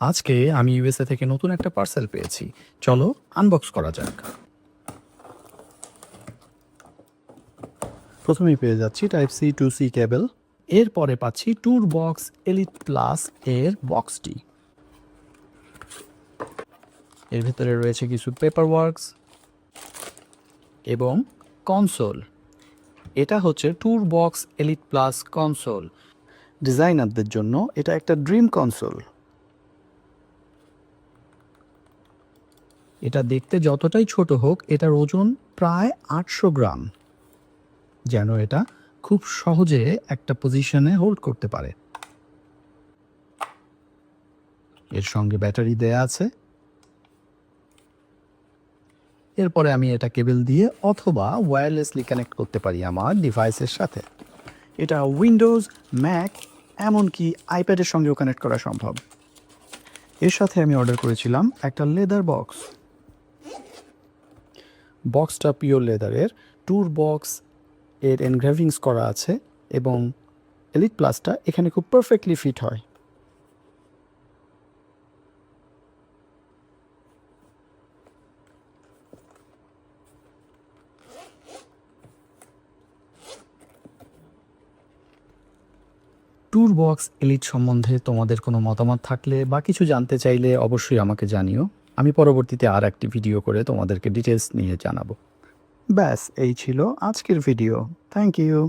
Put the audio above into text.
আজকে আমি ইউএসএ থেকে নতুন একটা পার্সেল পেয়েছি। চলো আনবক্স করা যাক। প্রথমেই পেয়ে যাচ্ছি type C to C cable. এরপরে পাচ্ছি ট্যুর বক্স এলিট প্লাস এর বক্সটি। এর ভেতরে রয়েছে কিছু পেপার ওয়ার্কস এবং কনসোল। এটা হচ্ছে TourBox Elite Plus console. ডিজাইনারদের জন্য এটা একটা ড্রিম কনসোল। এটা দেখতে যতটাই ছোট হোক, এটার ওজন প্রায় 800 গ্রাম, যেন এটা খুব সহজে একটা পজিশনে হোল্ড করতে পারে। এর সঙ্গে ব্যাটারি দেয়া আছে। এরপরে আমি এটা কেবল দিয়ে অথবা ওয়্যারলেসলি কানেক্ট করতে পারি আমার ডিভাইসের সাথে। এটা উইন্ডোজ, ম্যাক, এমনকি আইপ্যাডের সঙ্গেও কানেক্ট করা সম্ভব। এর সাথে আমি অর্ডার করেছিলাম একটা লেদার বক্স। বক্সটা পিওর লেদারের। ট্যুর বক্স এর এনগ্রেভিংস করা আছে এবং এলিট প্লাসটা এখানে খুব পারফেক্টলি ফিট হয়। ট্যুর বক্স এলিট সম্বন্ধে তোমাদের কোনো মতামত থাকলে বা কিছু জানতে চাইলে অবশ্যই আমাকে জানিও। আমি পরবর্তীতে আর একটি ভিডিও করে তোমাদেরকে ডিটেলস নিয়ে জানাবো। ব্যাস এই ছিল আজকের ভিডিও। Thank you.